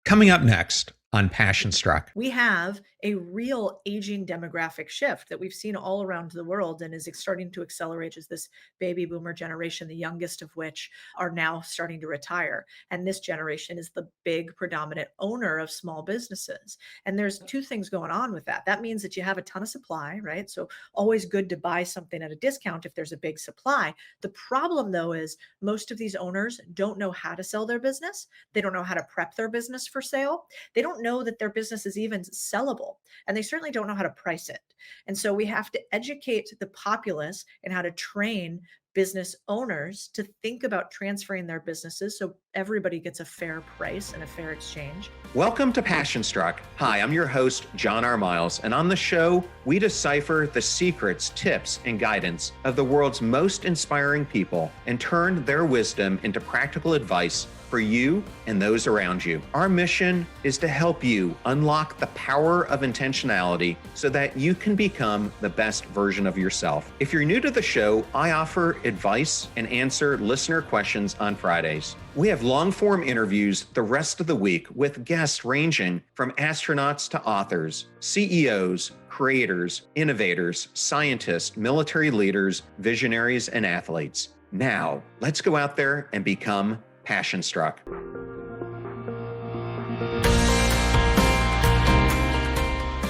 Coming up next on Passion Struck. We have a real aging demographic shift that we've seen all around the world and is starting to accelerate as this baby boomer generation, the youngest of which are now starting to retire. And this generation is the big predominant owner of small businesses. And there's two things going on with that. That means that you have a ton of supply, right? So always good to buy something at a discount if there's a big supply. The problem though is most of these owners don't know how to sell their business. They don't know how to prep their business for sale. They don't know that their business is even sellable, and they certainly don't know how to price it. And so we have to educate the populace in how to train business owners to think about transferring their businesses so everybody gets a fair price and a fair exchange. Welcome to Passion Struck. Hi, I'm your host, John R. Miles, and on the show, we decipher the secrets, tips, and guidance of the world's most inspiring people and turn their wisdom into practical advice for you and those around you. Our mission is to help you unlock the power of intentionality so that you can become the best version of yourself. If you're new to the show, I offer advice and answer listener questions on Fridays. We have long-form interviews the rest of the week with guests ranging from astronauts to authors, CEOs, creators, innovators, scientists, military leaders, visionaries, and athletes. Now, let's go out there and become Passion Struck.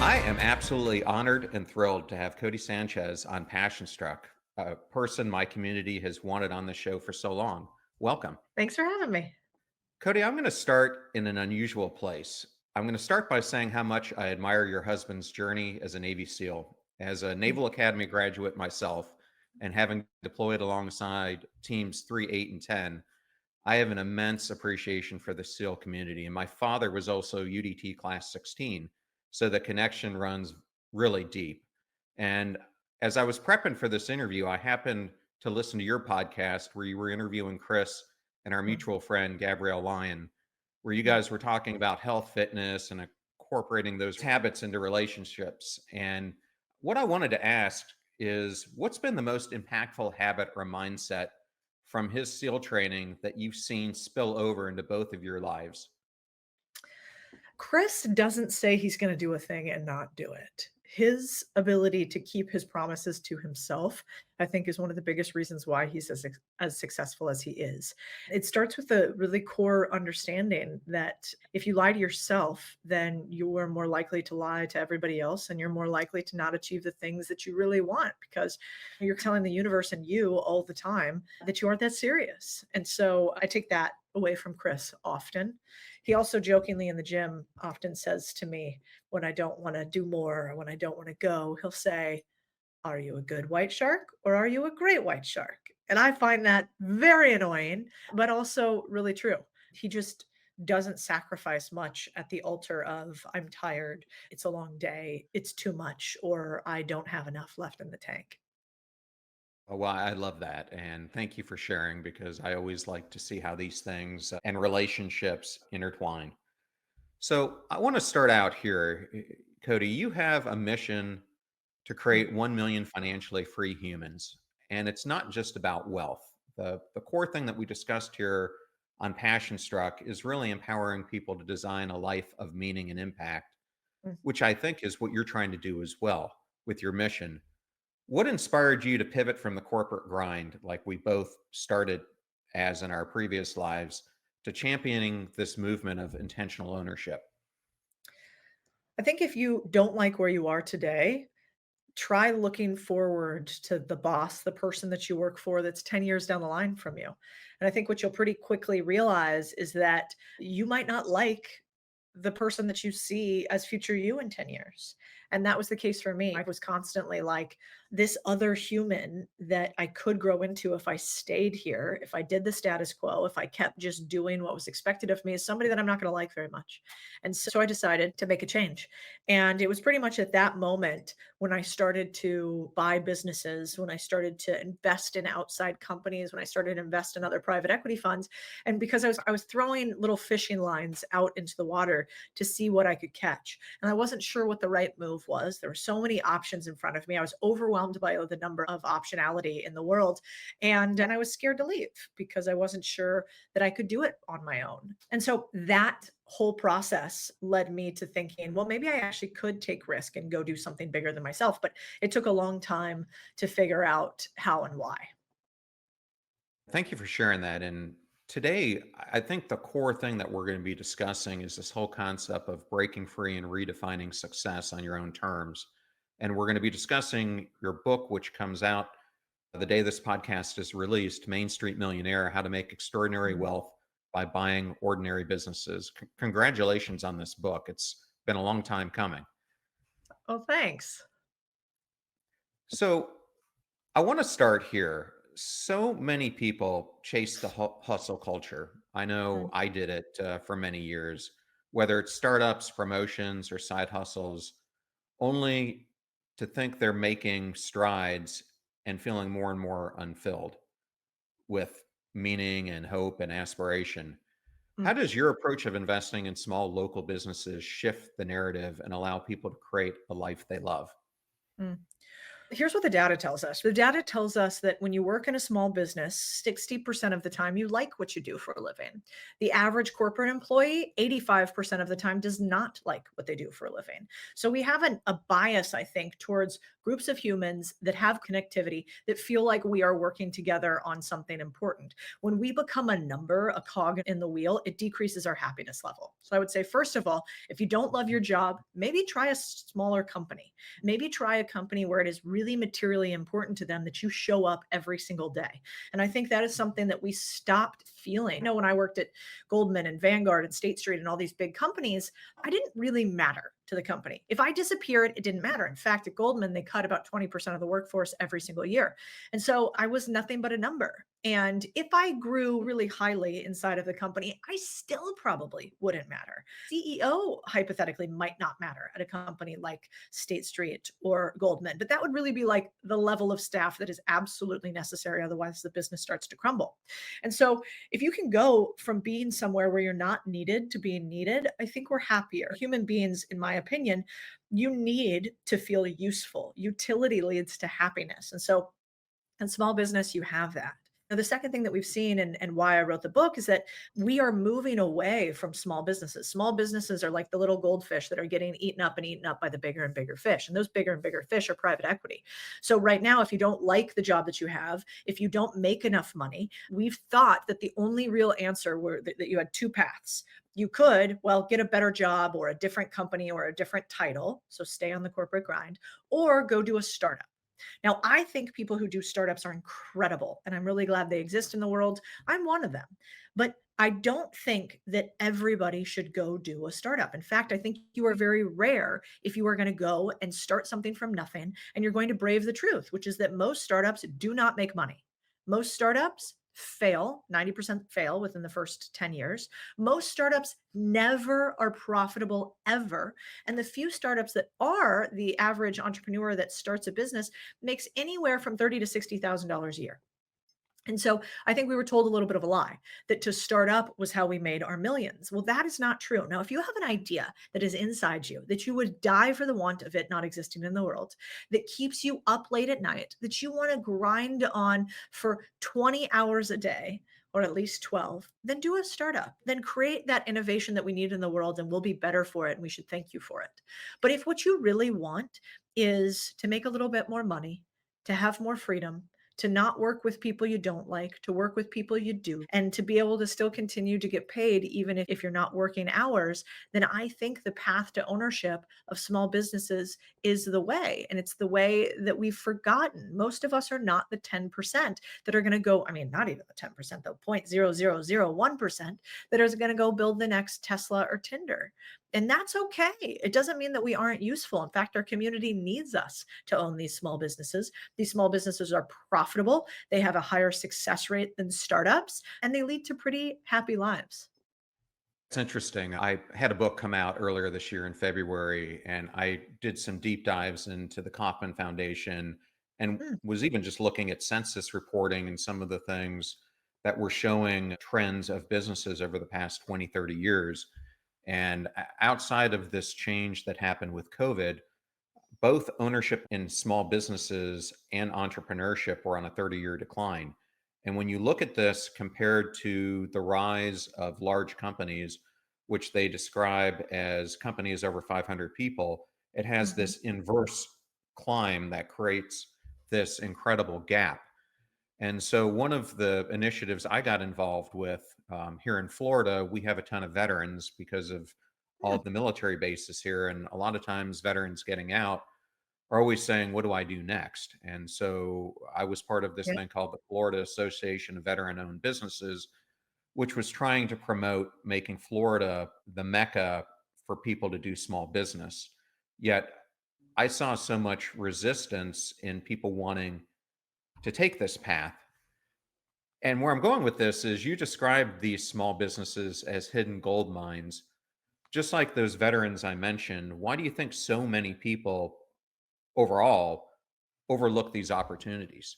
I am absolutely honored and thrilled to have Codie Sanchez on Passion Struck, a person my community has wanted on the show for so long. Welcome. Thanks for having me. Codie, I'm going to start in an unusual place. I'm going to start by saying how much I admire your husband's journey as a Navy SEAL. As a Naval Academy graduate myself, and having deployed alongside teams 3, 8, and 10, I have an immense appreciation for the SEAL community. And my father was also UDT Class 16, so the connection runs really deep. And as I was prepping for this interview, I happened to listen to your podcast where you were interviewing Chris and our mutual friend, Gabrielle Lyon, where you guys were talking about health, fitness, and incorporating those habits into relationships. And what I wanted to ask is, what's been the most impactful habit or mindset from his SEAL training that you've seen spill over into both of your lives? Chris doesn't say he's going to do a thing and not do it. His ability to keep his promises to himself, I think, is one of the biggest reasons why he's as successful as he is. It starts with a really core understanding that if you lie to yourself, then you are more likely to lie to everybody else, and you're more likely to not achieve the things that you really want because you're telling the universe and you all the time that you aren't that serious. And so I take that away from Chris often. He also jokingly in the gym often says to me when I don't want to do more or when I don't want to go, he'll say, "Are you a good white shark or are you a great white shark?" And I find that very annoying, but also really true. He just doesn't sacrifice much at the altar of I'm tired, it's a long day, it's too much, or I don't have enough left in the tank. Oh, well, I love that. And thank you for sharing because I always like to see how these things and relationships intertwine. So I want to start out here. Codie, you have a mission to create 1 million financially free humans. And it's not just about wealth. The core thing that we discussed here on Passion Struck is really empowering people to design a life of meaning and impact, Mm. which I think is what you're trying to do as well with your mission. What inspired you to pivot from the corporate grind, like we both started as in our previous lives, to championing this movement of intentional ownership? I think if you don't like where you are today, try looking forward to the boss, the person that you work for that's 10 years down the line from you. And I think what you'll pretty quickly realize is that you might not like the person that you see as future you in 10 years. And that was the case for me. I was constantly like this other human that I could grow into if I stayed here, if I did the status quo, if I kept just doing what was expected of me, as somebody that I'm not going to like very much. And so I decided to make a change. And it was pretty much at that moment when I started to buy businesses, when I started to invest in outside companies, when I started to invest in other private equity funds. And because I was throwing little fishing lines out into the water to see what I could catch. And I wasn't sure what the right move was. There were so many options in front of me. I was overwhelmed by the number of optionality in the world. And I was scared to leave because I wasn't sure that I could do it on my own. And so that whole process led me to thinking, well, maybe I actually could take risk and go do something bigger than myself. But it took a long time to figure out how and why. Thank you for sharing that. And today, I think the core thing that we're going to be discussing is this whole concept of breaking free and redefining success on your own terms. And we're going to be discussing your book, which comes out the day this podcast is released, Main Street Millionaire: How to Make Extraordinary Mm. Wealth by Buying Ordinary Businesses. Congratulations on this book. It's been a long time coming. Oh, thanks. So, I want to start here. So many people chase the hustle culture. I know Mm, I did it for many years, whether it's startups, promotions, or side hustles, only to think they're making strides and feeling more and more unfilled with meaning and hope and aspiration. How mm, does your approach of investing in small local businesses shift the narrative and allow people to create a life they love? mm. Here's what the data tells us. The data tells us that when you work in a small business, 60% of the time you like what you do for a living. The average corporate employee, 85% of the time, does not like what they do for a living. So we have a bias, I think, towards groups of humans that have connectivity, that feel like we are working together on something important. When we become a number, a cog in the wheel, it decreases our happiness level. So I would say, first of all, if you don't love your job, maybe try a smaller company. Maybe try a company where it is really materially important to them that you show up every single day. And I think that is something that we stopped feeling. When I worked at Goldman and Vanguard and State Street and all these big companies, I didn't really matter to the company. If I disappeared, it didn't matter. In fact, at Goldman, they cut about 20% of the workforce every single year. And so I was nothing but a number. And if I grew really highly inside of the company, I still probably wouldn't matter. CEO hypothetically might not matter at a company like State Street or Goldman, but that would really be like the level of staff that is absolutely necessary. Otherwise, the business starts to crumble. And so, if you can go from being somewhere where you're not needed to being needed, I think we're happier. Human beings, in my opinion, you need to feel useful. Utility leads to happiness. And so, in small business, you have that. Now, the second thing that we've seen, and why I wrote the book, is that we are moving away from small businesses. Small businesses are like the little goldfish that are getting eaten up and eaten up by the bigger and bigger fish. And those bigger and bigger fish are private equity. So, right now, if you don't like the job that you have, if you don't make enough money, we've thought that the only real answer were that you had two paths. You could, well, get a better job or a different company or a different title. So, stay on the corporate grind, or go do a startup. Now, I think people who do startups are incredible, and I'm really glad they exist in the world. I'm one of them. But I don't think that everybody should go do a startup. In fact, I think you are very rare if you are going to go and start something from nothing and you're going to brave the truth, which is that most startups do not make money. Most startups fail, 90% fail within the first 10 years. Most startups never are profitable ever. And the few startups that are, the average entrepreneur that starts a business makes anywhere from $30,000 to $60,000 a year. And so I think we were told a little bit of a lie, that to start up was how we made our millions. Well, that is not true. Now, if you have an idea that is inside you, that you would die for the want of it not existing in the world, that keeps you up late at night, that you want to grind on for 20 hours a day, or at least 12, then do a startup. Then create that innovation that we need in the world, and we'll be better for it. And we should thank you for it. But if what you really want is to make a little bit more money, to have more freedom, to not work with people you don't like, to work with people you do, and to be able to still continue to get paid even if you're not working hours, then I think the path to ownership of small businesses is the way. And it's the way that we've forgotten. Most of us are not the 10% that are going to go, I mean, not even the 10%, though, 0.0001% that is going to go build the next Tesla or Tinder. And that's okay. It doesn't mean that we aren't useful. In fact, our community needs us to own these small businesses. These small businesses are profitable, they have a higher success rate than startups, and they lead to pretty happy lives. It's interesting. I had a book come out earlier this year in February, and I did some deep dives into the Kauffman Foundation and Mm, was even just looking at census reporting and some of the things that were showing trends of businesses over the past 20, 30 years. And outside of this change that happened with COVID, both ownership in small businesses and entrepreneurship were on a 30-year decline. And when you look at this compared to the rise of large companies, which they describe as companies over 500 people, it has Mhm. this inverse climb that creates this incredible gap. And so, one of the initiatives I got involved with here in Florida, we have a ton of veterans because of all Yeah, of the military bases here. And a lot of times, veterans getting out are always saying, "What do I do next?" And so, I was part of this yeah. thing called the Florida Association of Veteran Owned Businesses, which was trying to promote making Florida the mecca for people to do small business. Yet, I saw so much resistance in people wanting to take this path. And where I'm going with this is you describe these small businesses as hidden gold mines, just like those veterans I mentioned. Why do you think so many people overall overlook these opportunities?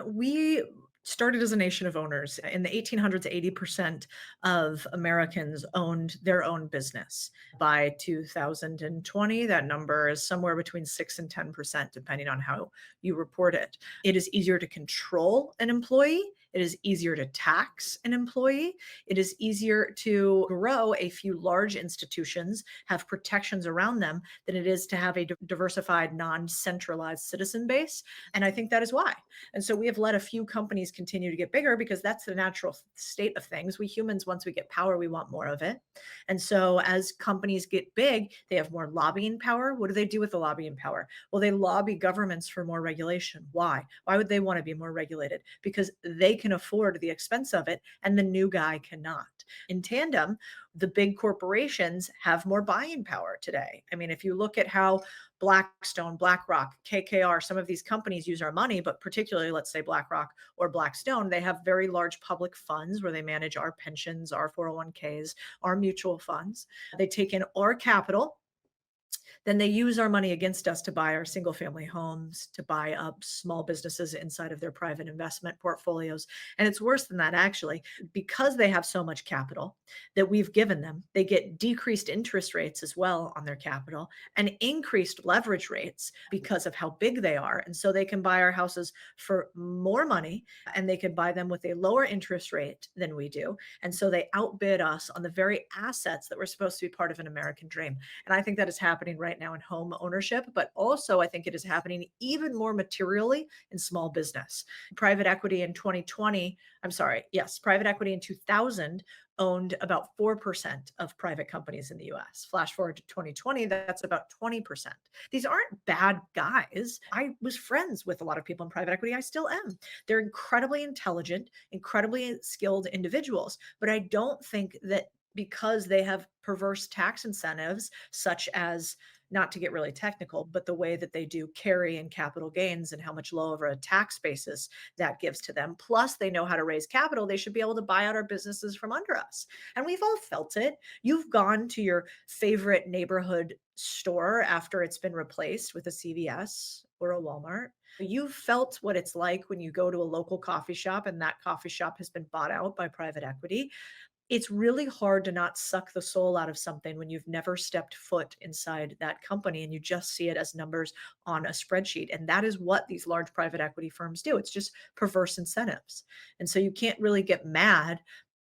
We started as a nation of owners. In the 1800s, 80% of Americans owned their own business. By 2020, that number is somewhere between 6 and 10%, depending on how you report it. It is easier to control an employee. It is easier to tax an employee. It is easier to grow a few large institutions, have protections around them, than it is to have a diversified, non centralized citizen base. And I think that is why. And so we have let a few companies continue to get bigger because that's the natural state of things. We humans, once we get power, we want more of it. And so as companies get big, they have more lobbying power. What do they do with the lobbying power? Well, they lobby governments for more regulation. Why? Why would they want to be more regulated? Because they can afford the expense of it and the new guy cannot. In tandem, the big corporations have more buying power today. I mean, if you look at how Blackstone, BlackRock, KKR, some of these companies use our money, but particularly, let's say BlackRock or Blackstone, they have very large public funds where they manage our pensions, our 401ks, our mutual funds. They take in our capital, then they use our money against us to buy our single family homes, to buy up small businesses inside of their private investment portfolios. And it's worse than that, actually, because they have so much capital that we've given them. They get decreased interest rates as well on their capital and increased leverage rates because of how big they are. And so they can buy our houses for more money and they can buy them with a lower interest rate than we do. And so they outbid us on the very assets that were supposed to be part of an American dream. And I think that is happening right now in home ownership, but also I think it is happening even more materially in small business. Private equity in 2020, I'm sorry, yes, private equity in 2000 owned about 4% of private companies in the US. Flash forward to 2020, that's about 20%. These aren't bad guys. I was friends with a lot of people in private equity. I still am. They're incredibly intelligent, incredibly skilled individuals, but I don't think that because they have perverse tax incentives, such as, not to get really technical, but the way that they do carry and capital gains and how much lower a tax basis that gives to them. Plus, they know how to raise capital. They should be able to buy out our businesses from under us. And we've all felt it. You've gone to your favorite neighborhood store after it's been replaced with a CVS or a Walmart. You've felt what it's like when you go to a local coffee shop and that coffee shop has been bought out by private equity. It's really hard to not suck the soul out of something when you've never stepped foot inside that company and you just see it as numbers on a spreadsheet. And that is what these large private equity firms do. It's just perverse incentives. And so you can't really get mad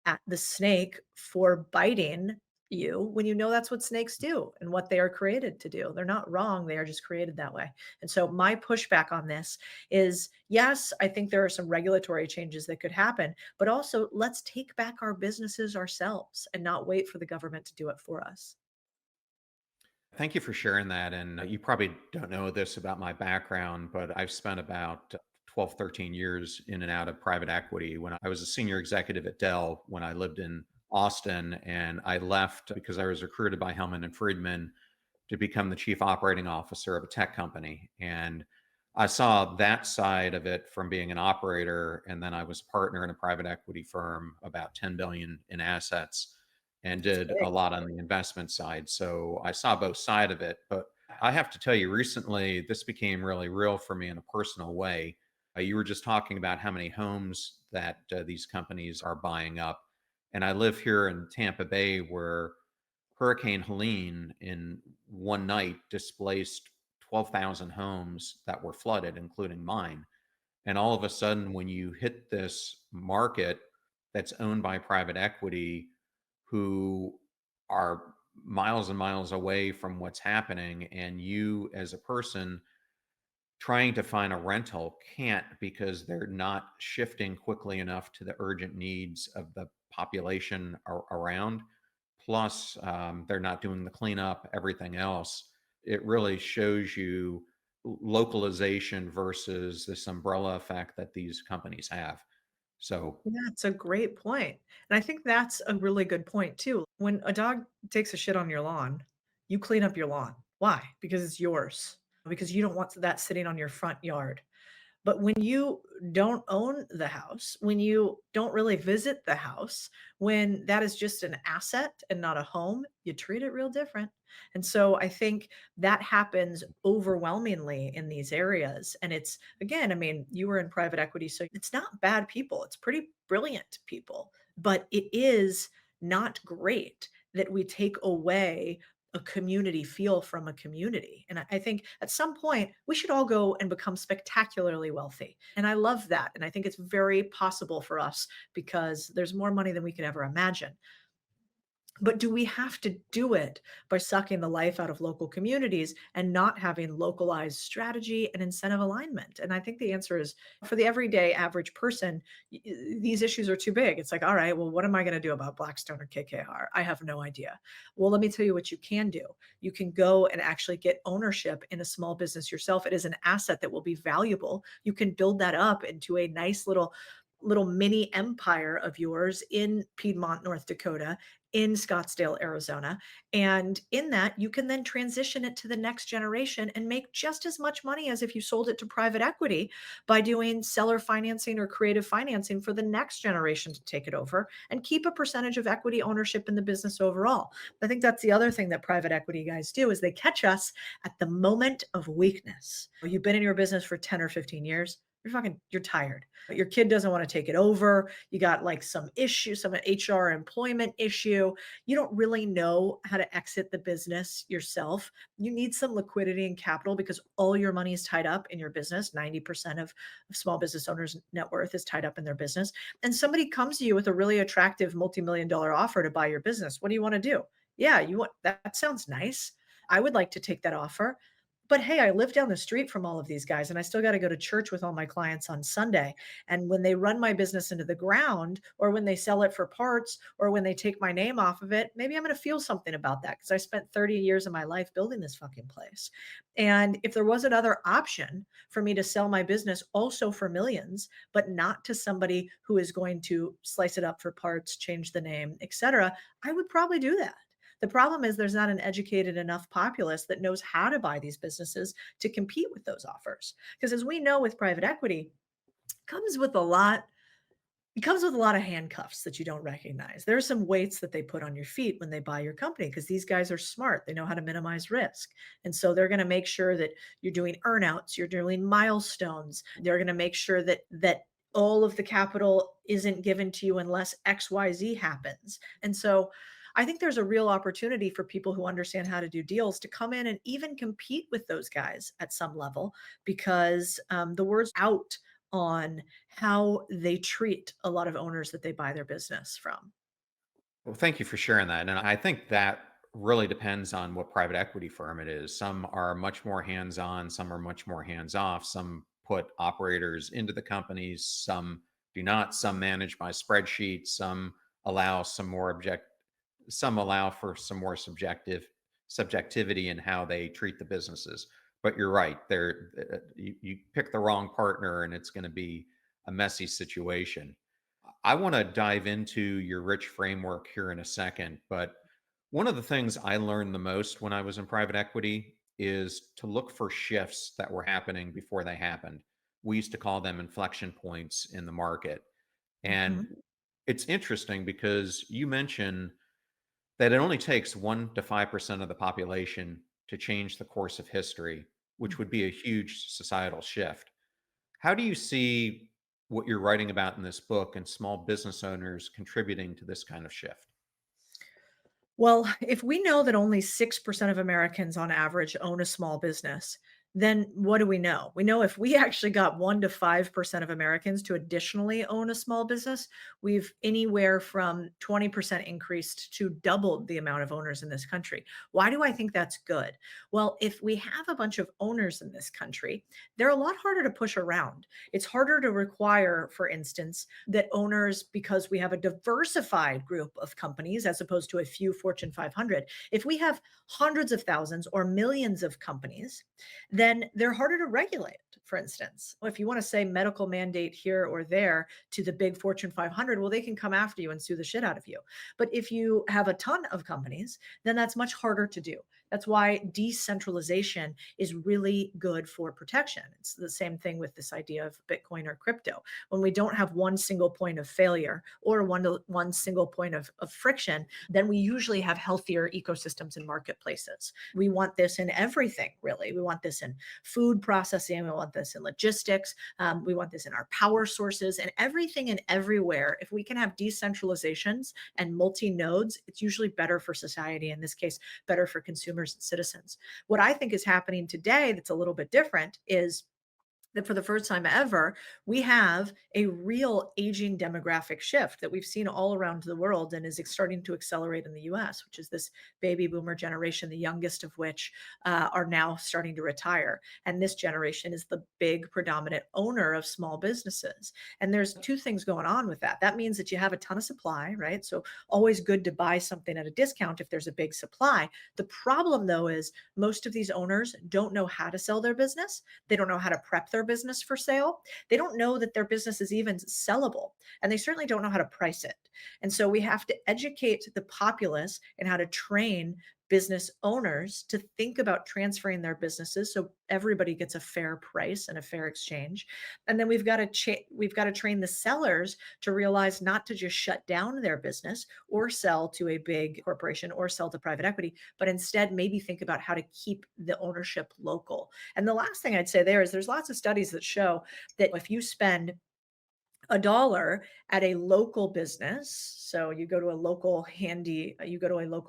at the snake for biting you when you know that's what snakes do and what they are created to do. They're not wrong, they are just created that way. And so my pushback on this is, yes, I think there are some regulatory changes that could happen, but also let's take back our businesses ourselves and not wait for the government to do it for us. Thank you for sharing that. And you probably don't know this about my background, but I've spent about 12, 13 years in and out of private equity. When I was a senior executive at Dell, when I lived in Austin, and I left because I was recruited by Hellman and Friedman to become the chief operating officer of a tech company. And I saw that side of it from being an operator. And then I was partner in a private equity firm, about 10 billion in assets, and It's did a big. lot on the investment side. So I saw both side of it. But I have to tell you, recently, this became really real for me in a personal way. You were just talking about how many homes that these companies are buying up. And I live here in Tampa Bay where Hurricane Helene in one night displaced 12,000 homes that were flooded, including mine. And all of a sudden, when you hit this market that's owned by private equity, who are miles and miles away from what's happening, and you as a person trying to find a rental can't because they're not shifting quickly enough to the urgent needs of the population around. Plus, they're not doing the cleanup, everything else. It really shows you localization versus this umbrella effect that these companies have. So, That's a great point. And I think that's a really good point too. When a dog takes a shit on your lawn, you clean up your lawn. Why? Because it's yours. Because you don't want that sitting on your front yard. But when you don't own the house, when you don't really visit the house, when that is just an asset and not a home, you treat it real different. And so I think that happens overwhelmingly in these areas. And it's, again, I mean, you were in private equity, so it's not bad people, it's pretty brilliant people, but it is not great that we take away a community feel from a community. And I think at some point we should all go and become spectacularly wealthy. And I love that. And I think it's very possible for us because there's more money than we could ever imagine. But do we have to do it by sucking the life out of local communities and not having localized strategy and incentive alignment? And I think the answer is for the everyday average person, these issues are too big. It's like, all right, well, what am I going to do about Blackstone or KKR? I have no idea. Well, let me tell you what you can do. You can go and actually get ownership in a small business yourself. It is an asset that will be valuable. You can build that up into a nice little mini empire of yours in Piedmont, North Dakota, in Scottsdale, Arizona. And in that, you can then transition it to the next generation and make just as much money as if you sold it to private equity by doing seller financing or creative financing for the next generation to take it over and keep a percentage of equity ownership in the business overall. I think that's the other thing that private equity guys do is they catch us at the moment of weakness. You've been in your business for 10 or 15 years. You're tired. Your kid doesn't want to take it over. You got like some issue, some HR employment issue. You don't really know how to exit the business yourself. You need some liquidity and capital because all your money is tied up in your business. 90% of small business owners' net worth is tied up in their business. And somebody comes to you with a really attractive multi-million dollar offer to buy your business. What do you want to do? Yeah, you want that sounds nice. I would like to take that offer. But hey, I live down the street from all of these guys and I still got to go to church with all my clients on Sunday. And when they run my business into the ground, or when they sell it for parts, or when they take my name off of it, maybe I'm going to feel something about that because I spent 30 years of my life building this fucking place. And if there was another option for me to sell my business also for millions, but not to somebody who is going to slice it up for parts, change the name, etc., I would probably do that. The problem is there's not an educated enough populace that knows how to buy these businesses to compete with those offers. Because as we know with private equity, it comes with a lot it comes with a lot of handcuffs that you don't recognize. There are some weights that they put on your feet when they buy your company because these guys are smart. They know how to minimize risk. And so they're going to make sure that you're doing earnouts, you're doing milestones. They're going to make sure that all of the capital isn't given to you unless XYZ happens. And so I think there's a real opportunity for people who understand how to do deals to come in and even compete with those guys at some level because the word's out on how they treat a lot of owners that they buy their business from. well, thank you for sharing that. And I think that really depends on what private equity firm it is. Some are much more hands on, some are much more hands off. Some put operators into the companies, some do not. Some manage by spreadsheets, some allow some more some allow for some more subjectivity in how they treat the businesses. But you're right, you pick the wrong partner and it's going to be a messy situation. I want to dive into your rich framework here in a second, but one of the things I learned the most when I was in private equity is to look for shifts that were happening before they happened. We used to call them inflection points in the market. And Mhm, it's interesting because you mentioned that it only takes 1 to 5% of the population to change the course of history, which would be a huge societal shift. How do you see what you're writing about in this book and small business owners contributing to this kind of shift? well, if we know that only 6% of Americans on average own a small business, then what do we know? We know if we actually got 1 to 5% of Americans to additionally own a small business, we've anywhere from 20% increased to doubled the amount of owners in this country. Why do I think that's good? Well, if we have a bunch of owners in this country, they're a lot harder to push around. It's harder to require, for instance, that owners, because we have a diversified group of companies as opposed to a few Fortune 500, if we have hundreds of thousands or millions of companies, then they're harder to regulate. For instance, if you want to say medical mandate here or there to the big Fortune 500, well, they can come after you and sue the shit out of you. But if you have a ton of companies, then that's much harder to do. That's why decentralization is really good for protection. It's the same thing with this idea of Bitcoin or crypto. When we don't have one single point of failure or one single point of friction, then we usually have healthier ecosystems and marketplaces. We want this in everything, really. We want this in food processing. We want this in logistics. We want this in our power sources and everything and everywhere. If we can have decentralizations and multi nodes, it's usually better for society. In this case, better for consumers and citizens. What I think is happening today that's a little bit different is that for the first time ever, we have a real aging demographic shift that we've seen all around the world and is starting to accelerate in the US, which is this baby boomer generation, the youngest of which are now starting to retire. And this generation is the big predominant owner of small businesses. And there's two things going on with that. That means that you have a ton of supply, right? So always good to buy something at a discount if there's a big supply. The problem, though, is most of these owners don't know how to sell their business. They don't know how to prep their business for sale. They don't know that their business is even sellable, and they certainly don't know how to price it. And so we have to educate the populace in how to train business owners to think about transferring their businesses so everybody gets a fair price and a fair exchange. And then we've got to train the sellers to realize not to just shut down their business or sell to a big corporation or sell to private equity, but instead maybe think about how to keep the ownership local. And the last thing I'd say there is there's lots of studies that show that if you spend $1 at a local business. So you go to a local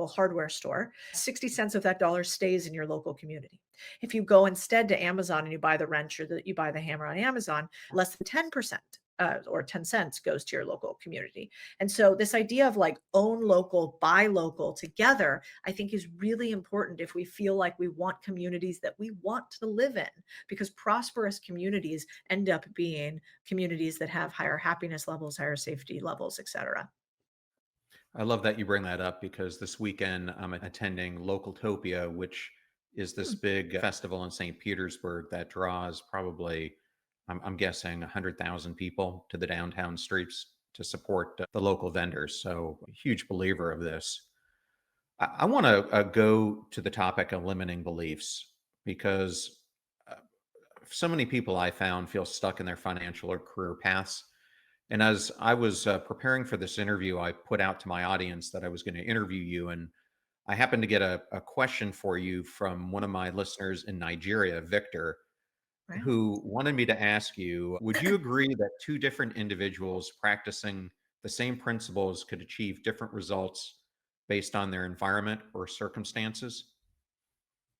hardware store, 60 cents of that dollar stays in your local community. If you go instead to Amazon and you buy the wrench or you buy the hammer on Amazon, less than 10%. Or 10 cents goes to your local community. And so, this idea of like own local, buy local together, I think is really important if we feel like we want communities that we want to live in, because prosperous communities end up being communities that have higher happiness levels, higher safety levels, et cetera. I love that you bring that up because this weekend I'm attending Localtopia, which is this Hmm, big festival in St. Petersburg that draws probably, I'm guessing, 100,000 people to the downtown streets to support the local vendors. So, a huge believer of this. I want to go to the topic of limiting beliefs because uh, so many people I found feel stuck in their financial or career paths. And as I was preparing for this interview, I put out to my audience that I was going to interview you. And I happened to get a question for you from one of my listeners in Nigeria, Victor, right. who wanted me to ask you, would you agree that two different individuals practicing the same principles could achieve different results based on their environment or circumstances?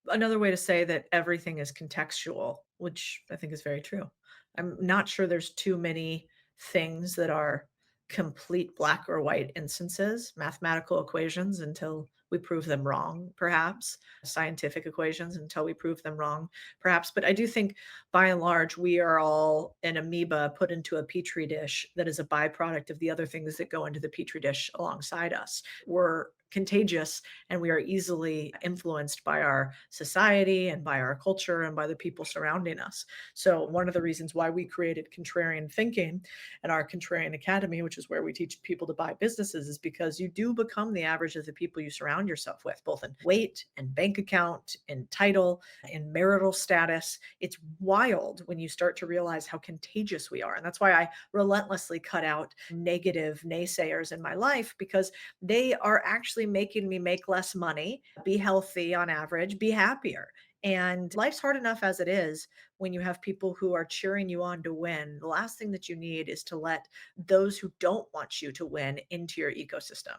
Another way to say that everything is contextual, which I think is very true. I'm not sure there's too many things that are complete black or white instances, mathematical equations until we prove them wrong, perhaps, scientific equations until we prove them wrong, perhaps. But I do think by and large, we are all an amoeba put into a petri dish that is a byproduct of the other things that go into the petri dish alongside us. We're contagious and we are easily influenced by our society and by our culture and by the people surrounding us. So, one of the reasons why we created Contrarian Thinking and our Contrarian Academy, which is where we teach people to buy businesses, is because you do become the average of the people you surround yourself with, both in weight and bank account, in title, in marital status. It's wild when you start to realize how contagious we are. And that's why I relentlessly cut out negative naysayers in my life, because they are actually making me make less money, be healthy on average, be happier. And life's hard enough as it is when you have people who are cheering you on to win. The last thing that you need is to let those who don't want you to win into your ecosystem.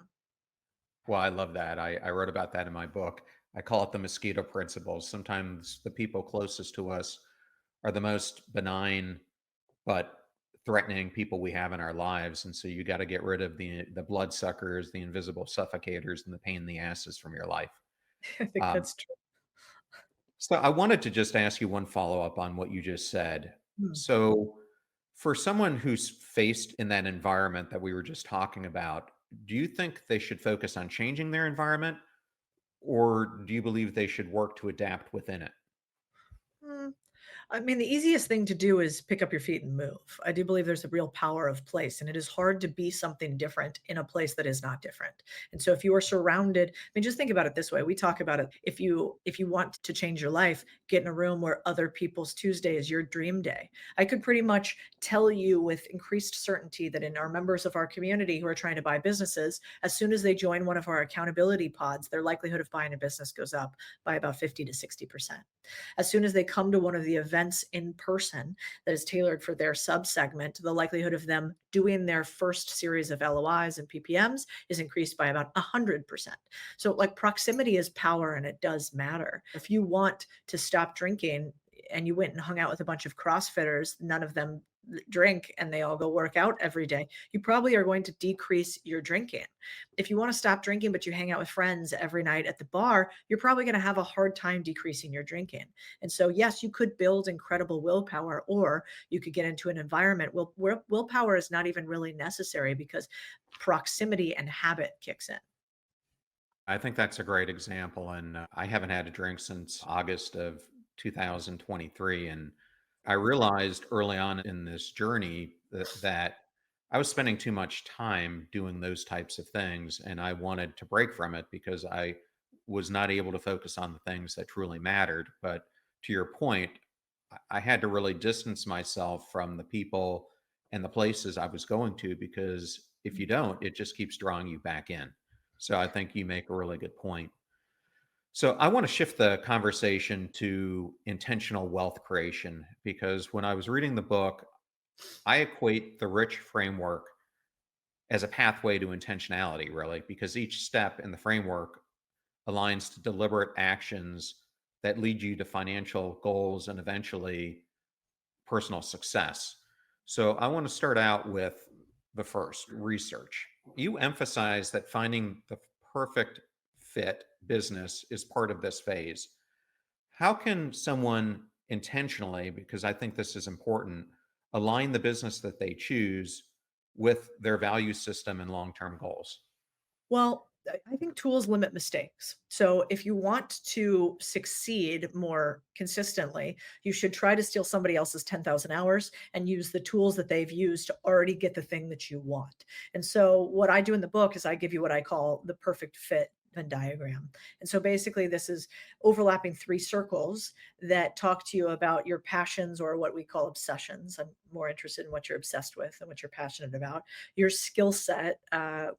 Well, I love that. I wrote about that in my book. I call it the mosquito principle. Sometimes the people closest to us are the most benign but threatening people we have in our lives. And so you got to get rid of the bloodsuckers, the invisible suffocators, and the pain in the asses from your life. I think Um, that's true. so I wanted to just ask you one follow up on what you just said. Mm. So for someone who's faced in that environment that we were just talking about, do you think they should focus on changing their environment, or do you believe they should work to adapt within it? Mm. I mean, the easiest thing to do is pick up your feet and move. I do believe there's a real power of place, and it is hard to be something different in a place that is not different. And so if you are surrounded, I mean, just think about it this way. We talk about it. If you want to change your life, get in a room where other people's Tuesday is your dream day. I could pretty much tell you with increased certainty that in our members of our community who are trying to buy businesses, as soon as they join one of our accountability pods, their likelihood of buying a business goes up by about 50 to 60%. As soon as they come to one of the events in person that is tailored for their subsegment, the likelihood of them doing their first series of LOIs and PPMs is increased by about 100%. So, like, proximity is power and it does matter. If you want to stop drinking and you went and hung out with a bunch of CrossFitters, none of them drink and they all go work out every day, you probably are going to decrease your drinking. If you want to stop drinking, but you hang out with friends every night at the bar, you're probably going to have a hard time decreasing your drinking. And so, yes, you could build incredible willpower, or you could get into an environment where willpower is not even really necessary because proximity and habit kicks in. I think that's a great example. And I haven't had a drink since August of 2023. And I realized early on in this journey that I was spending too much time doing those types of things. And I wanted to break from it because I was not able to focus on the things that truly mattered. But to your point, I had to really distance myself from the people and the places I was going to, because if you don't, it just keeps drawing you back in. So I think you make a really good point. So I want to shift the conversation to intentional wealth creation, because when I was reading the book, I equate the rich framework as a pathway to intentionality, really, because each step in the framework aligns to deliberate actions that lead you to financial goals and eventually personal success. So I want to start out with the first, research. You emphasize that finding the perfect fit business is part of this phase. How can someone intentionally, because I think this is important, align the business that they choose with their value system and long term goals? Well, I think tools limit mistakes. So if you want to succeed more consistently, you should try to steal somebody else's 10,000 hours and use the tools that they've used to already get the thing that you want. And so what I do in the book is I give you what I call the perfect fit Venn diagram. And so basically this is overlapping three circles that talk to you about your passions, or what we call obsessions. I'm more interested in what you're obsessed with and what you're passionate about, your skill set,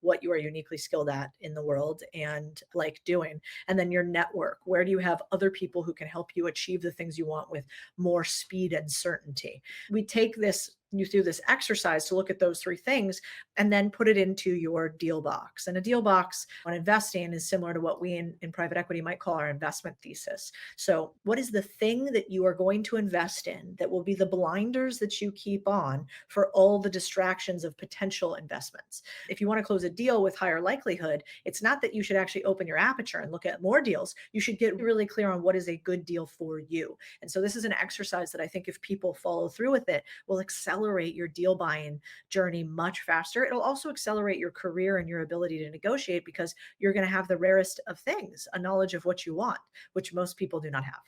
what you are uniquely skilled at in the world and like doing, and then your network. Where do you have other people who can help you achieve the things you want with more speed and certainty? We take this you through this exercise to look at those three things and then put it into your deal box. And a deal box when investing is similar to what we in private equity might call our investment thesis. So, what is the thing that you are going to invest in that will be the blinders that you keep on for all the distractions of potential investments? If you want to close a deal with higher likelihood, it's not that you should actually open your aperture and look at more deals. You should get really clear on what is a good deal for you. And so, this is an exercise that I think if people follow through with it, will accelerate your deal buying journey much faster. It'll also accelerate your career and your ability to negotiate because you're going to have the rarest of things, a knowledge of what you want, which most people do not have.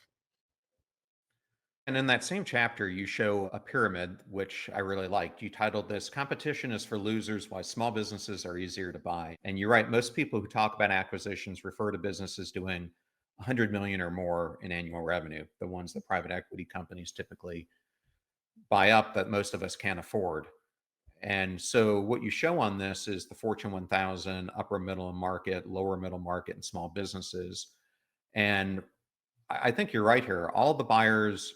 And in that same chapter, you show a pyramid, which I really liked. You titled this Competition is for Losers, Why Small Businesses Are Easier to Buy. And you're right, most people who talk about acquisitions refer to businesses doing 100 million or more in annual revenue, the ones that private equity companies typically buy up that most of us can't afford. And so what you show on this is the Fortune 1000, upper middle market, lower middle market, and small businesses. And I think you're right here. All the buyers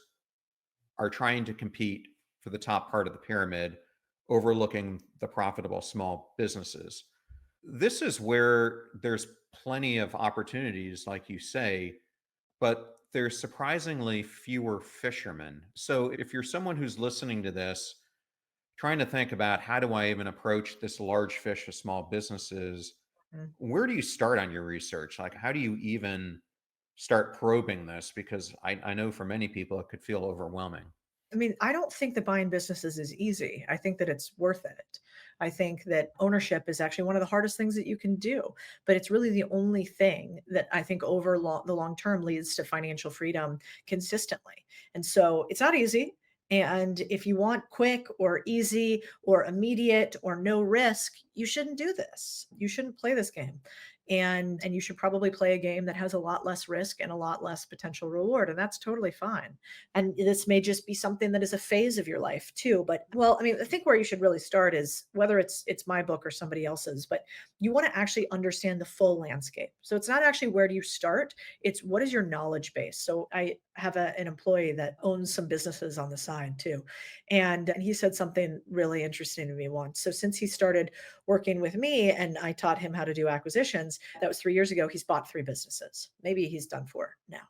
are trying to compete for the top part of the pyramid, overlooking the profitable small businesses. This is where there's plenty of opportunities, like you say, but there's surprisingly fewer fishermen. So if you're someone who's listening to this, trying to think about how do I even approach this large fish of small businesses, Mm. where do you start on your research? Like, how do you even start probing this? Because I know for many people, it could feel overwhelming. I mean, I don't think that buying businesses is easy. I think that it's worth it. I think that ownership is actually one of the hardest things that you can do, but it's really the only thing that I think over the long term leads to financial freedom consistently. And so it's not easy. And if you want quick or easy or immediate or no risk, you shouldn't do this. You shouldn't play this game. And you should probably play a game that has a lot less risk and a lot less potential reward. And that's totally fine. And this may just be something that is a phase of your life too. But well, I mean, I think where you should really start is whether it's my book or somebody else's, but you want to actually understand the full landscape. So it's not actually where do you start, it's what is your knowledge base. So I have an employee that owns some businesses on the side too. And he said something really interesting to me once. So since he started working with me and I taught him how to do acquisitions, that was 3 years ago, he's bought 3 businesses. Maybe he's done 4 now.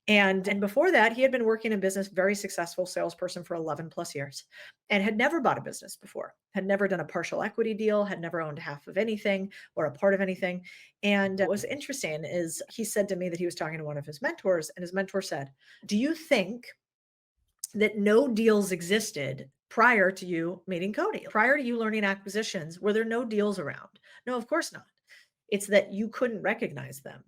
And before that, he had been working in business, very successful salesperson for 11 plus years, and had never bought a business before, had never done a partial equity deal, had never owned half of anything or a part of anything. And what was interesting is he said to me that he was talking to one of his mentors, and his mentor said, "Do you think that no deals existed prior to you meeting Cody? Prior to you learning acquisitions, were there no deals around?" No, of course not. It's that you couldn't recognize them.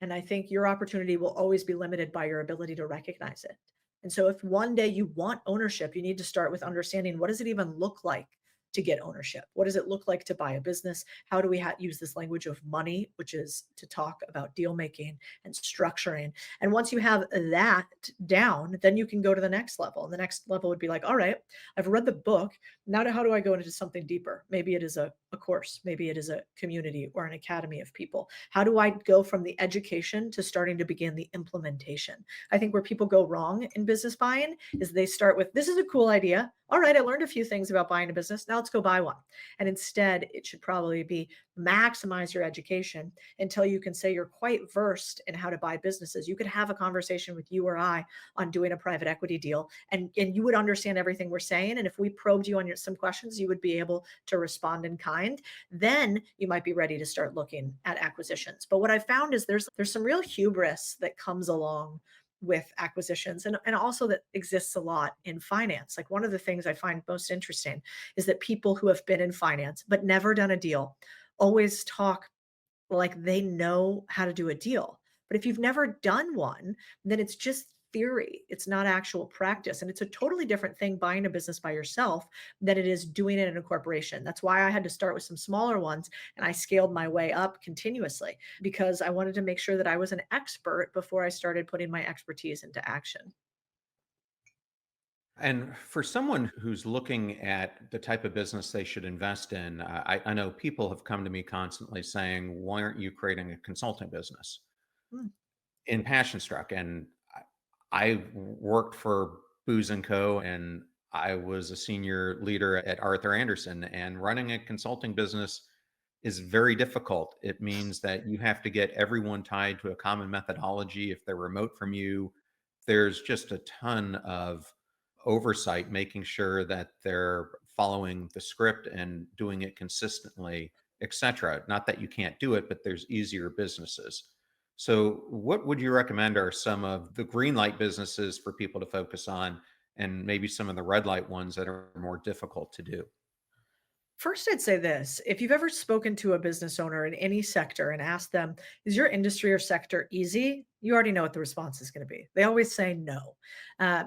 And I think your opportunity will always be limited by your ability to recognize it. And so if one day you want ownership, you need to start with understanding what does it even look like to get ownership? What does it look like to buy a business? How do we use this language of money, which is to talk about deal making and structuring? And once you have that down, then you can go to the next level. And the next level would be like, all right, I've read the book. Now, how do I go into something deeper? Maybe it is a course, maybe it is a community or an academy of people. How do I go from the education to starting to begin the implementation? I think where people go wrong in business buying is they start with, this is a cool idea. All right, I learned a few things about buying a business. Now let's go buy one. And instead, it should probably be maximize your education until you can say you're quite versed in how to buy businesses. You could have a conversation with you or I on doing a private equity deal, and you would understand everything we're saying. And if we probed you on some questions, you would be able to respond in kind. Then you might be ready to start looking at acquisitions. But what I found is there's some real hubris that comes along with acquisitions, and also that exists a lot in finance. Like one of the things I find most interesting is that people who have been in finance but never done a deal always talk like they know how to do a deal. But if you've never done one, then it's just theory. It's not actual practice. And it's a totally different thing buying a business by yourself than it is doing it in a corporation. That's why I had to start with some smaller ones and I scaled my way up continuously because I wanted to make sure that I was an expert before I started putting my expertise into action. And for someone who's looking at the type of business they should invest in, I know people have come to me constantly saying, "Why aren't you creating a consulting business?" Mm, In Passion Struck, and I worked for Booz and Co. and I was a senior leader at Arthur Anderson. And running a consulting business is very difficult. It means that you have to get everyone tied to a common methodology. If they're remote from you, there's just a ton of oversight, making sure that they're following the script and doing it consistently, etc. Not that you can't do it, but there's easier businesses. So, what would you recommend are some of the green light businesses for people to focus on, and maybe some of the red light ones that are more difficult to do? First, I'd say this. If you've ever spoken to a business owner in any sector and asked them, is your industry or sector easy? You already know what the response is going to be. They always say no.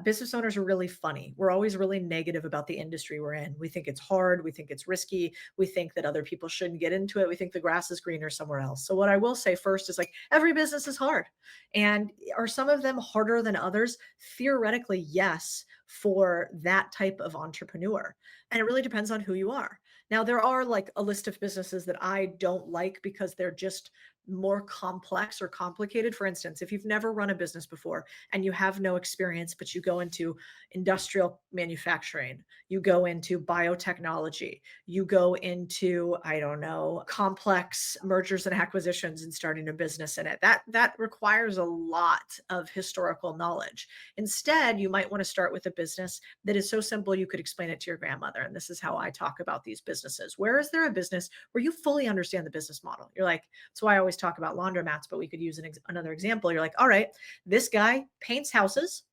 Business owners are really funny. We're always really negative about the industry we're in. We think it's hard. We think it's risky. We think that other people shouldn't get into it. We think the grass is greener somewhere else. So, what I will say first is like every business is hard. And are some of them harder than others? Theoretically, yes, for that type of entrepreneur. And it really depends on who you are. Now, there are like a list of businesses that I don't like because they're just more complex or complicated. For instance, if you've never run a business before and you have no experience, but you go into industrial manufacturing, you go into biotechnology, you go into, I don't know, complex mergers and acquisitions and starting a business in it. That requires a lot of historical knowledge. Instead, you might want to start with a business that is so simple you could explain it to your grandmother. And this is how I talk about these businesses. Where is there a business where you fully understand the business model? You're like, that's why I always talk about laundromats, but we could use another example. You're like, all right, this guy paints houses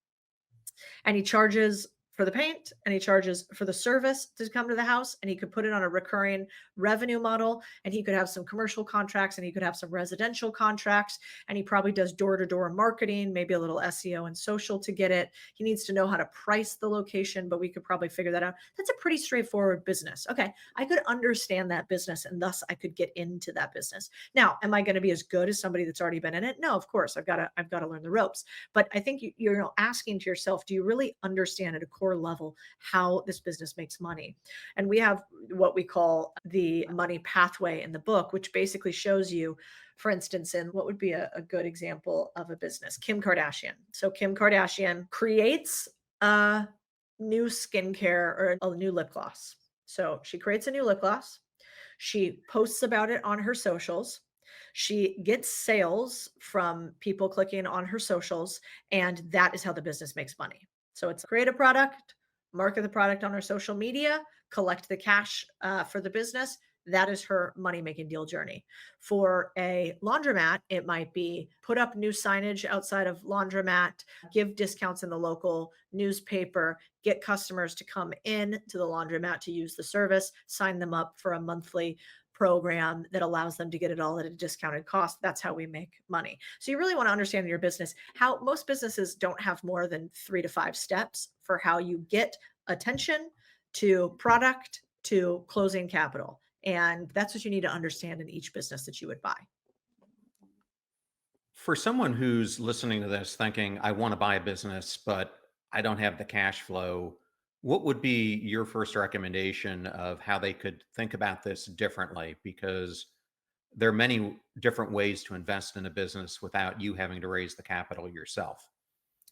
and he charges for the paint and he charges for the service to come to the house, and he could put it on a recurring revenue model, and he could have some commercial contracts and he could have some residential contracts, and he probably does door-to-door marketing, maybe a little SEO and social to get it. He needs to know how to price the location, but we could probably figure that out. That's a pretty straightforward business. Okay, I could understand that business and thus I could get into that business. Now, am I going to be as good as somebody that's already been in it? No, of course. I've got to learn the ropes. But I think you're asking to yourself, do you really understand at a core level how this business makes money? And we have what we call the money pathway in the book, which basically shows you, for instance, in what would be a good example of a business, Kim Kardashian. So Kim Kardashian creates a new skincare or a new lip gloss. So she creates a new lip gloss. She posts about it on her socials. She gets sales from people clicking on her socials, and that is how the business makes money. So it's create a product, market the product on her social media, collect the cash for the business. That is her money making deal journey. For a laundromat, it might be put up new signage outside of laundromat, give discounts in the local newspaper, get customers to come in to the laundromat to use the service, sign them up for a monthly program that allows them to get it all at a discounted cost. That's how we make money. So you really want to understand in your business how most businesses don't have more than 3 to 5 steps for how you get attention to product to closing capital. And that's what you need to understand in each business that you would buy. For someone who's listening to this thinking, I want to buy a business, but I don't have the cash flow, what would be your first recommendation of how they could think about this differently? Because there are many different ways to invest in a business without you having to raise the capital yourself.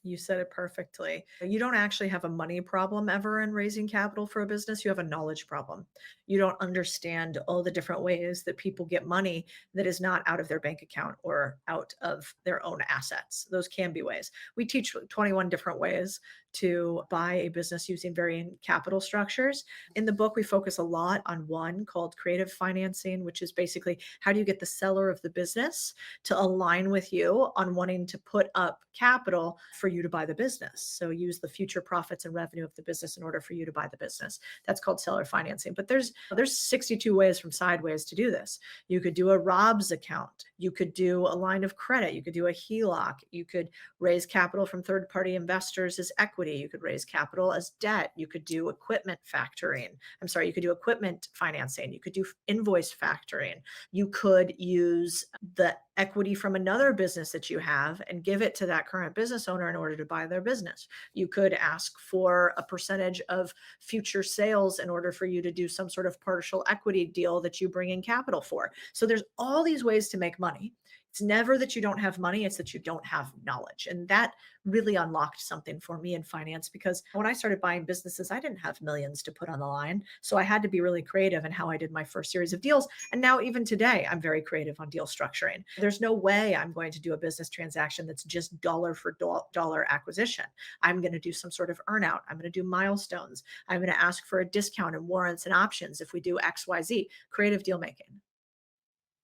You said it perfectly. You don't actually have a money problem ever in raising capital for a business. You have a knowledge problem. You don't understand all the different ways that people get money that is not out of their bank account or out of their own assets. Those can be ways. We teach 21 different ways to buy a business using varying capital structures. In the book, we focus a lot on one called creative financing, which is basically how do you get the seller of the business to align with you on wanting to put up capital for you to buy the business. So use the future profits and revenue of the business in order for you to buy the business. That's called seller financing. But there's 62 ways from sideways to do this. You could do a Rob's account. You could do a line of credit. You could do a HELOC. You could raise capital from third-party investors as equity. You could raise capital as debt. You could do equipment factoring. I'm sorry, you could do equipment financing. You could do invoice factoring. You could use the equity from another business that you have and give it to that current business owner in order to buy their business. You could ask for a percentage of future sales in order for you to do some sort of partial equity deal that you bring in capital for. So there's all these ways to make money. It's never that you don't have money, it's that you don't have knowledge. And that really unlocked something for me in finance, because when I started buying businesses, I didn't have millions to put on the line. So I had to be really creative in how I did my first series of deals. And now, even today, I'm very creative on deal structuring. There's no way I'm going to do a business transaction that's just dollar for dollar acquisition. I'm going to do some sort of earnout. I'm going to do milestones. I'm going to ask for a discount and warrants and options if we do XYZ, creative deal making.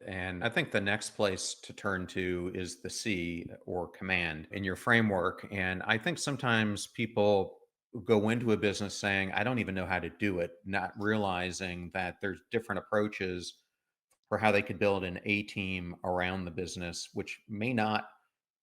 And I think the next place to turn to is the C, or command, in your framework. And I think sometimes people go into a business saying, I don't even know how to do it, not realizing that there's different approaches for how they could build an A team around the business, which may not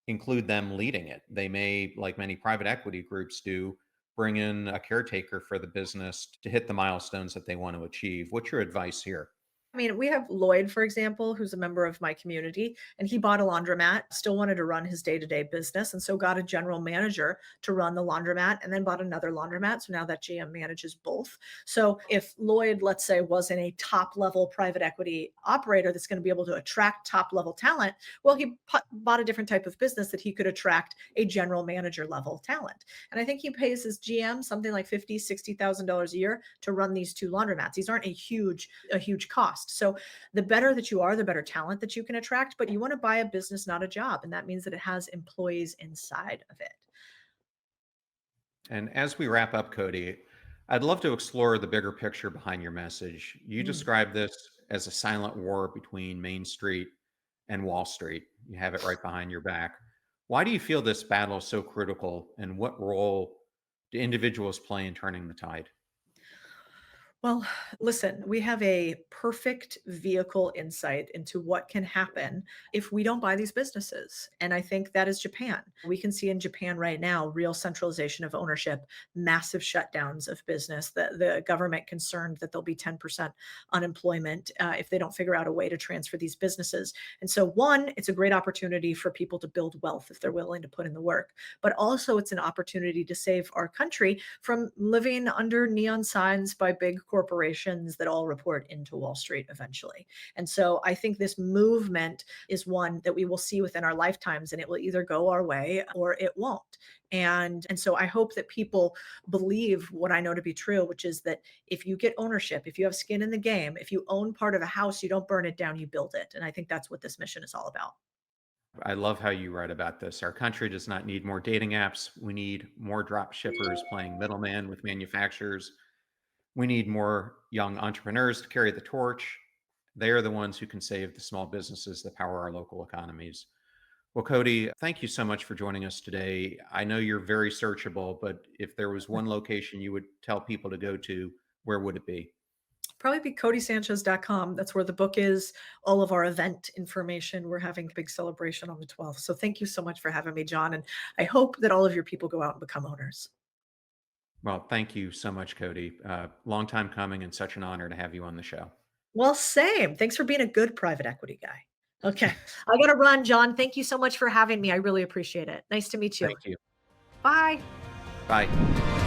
include them leading it. They may, like many private equity groups do, bring in a caretaker for the business to hit the milestones that they want to achieve. What's your advice here? I mean, we have Lloyd, for example, who's a member of my community, and he bought a laundromat, still wanted to run his day to day business. And so got a general manager to run the laundromat and then bought another laundromat. So now that GM manages both. So if Lloyd, let's say, wasn't a top level private equity operator that's going to be able to attract top level talent, well, he bought a different type of business that he could attract a general manager level talent. And I think he pays his GM something like $50,000, $60,000 a year to run these two laundromats. These aren't a huge cost. So the better that you are, the better talent that you can attract. But you want to buy a business, not a job. And that means that it has employees inside of it. And as we wrap up, Cody, I'd love to explore the bigger picture behind your message. You Mm. describe this as a silent war between Main Street and Wall Street. You have it right behind your back. Why do you feel this battle is so critical, and what role do individuals play in turning the tide? Well, listen, we have a perfect vehicle insight into what can happen if we don't buy these businesses. And I think that is Japan. We can see in Japan right now real centralization of ownership, massive shutdowns of business, the government concerned that there'll be 10% unemployment if they don't figure out a way to transfer these businesses. And so, one, it's a great opportunity for people to build wealth if they're willing to put in the work, but also it's an opportunity to save our country from living under neon signs by big corporations that all report into Wall Street eventually. And so I think this movement is one that we will see within our lifetimes, and it will either go our way or it won't. And so I hope that people believe what I know to be true, which is that if you get ownership, if you have skin in the game, if you own part of a house, you don't burn it down, you build it. And I think that's what this mission is all about. I love how you write about this. Our country does not need more dating apps. We need more drop shippers playing middleman with manufacturers. We need more young entrepreneurs to carry the torch. They are the ones who can save the small businesses that power our local economies. Well, Cody, thank you so much for joining us today. I know you're very searchable, but if there was one location you would tell people to go to, where would it be? Probably be CodieSanchez.com. That's where the book is, all of our event information. We're having a big celebration on the 12th. So thank you so much for having me, John. And I hope that all of your people go out and become owners. Well, thank you so much, Cody. Long time coming and such an honor to have you on the show. Well, same. Thanks for being a good private equity guy. Okay. I got to run, John. Thank you so much for having me. I really appreciate it. Nice to meet you. Thank you. Bye. Bye.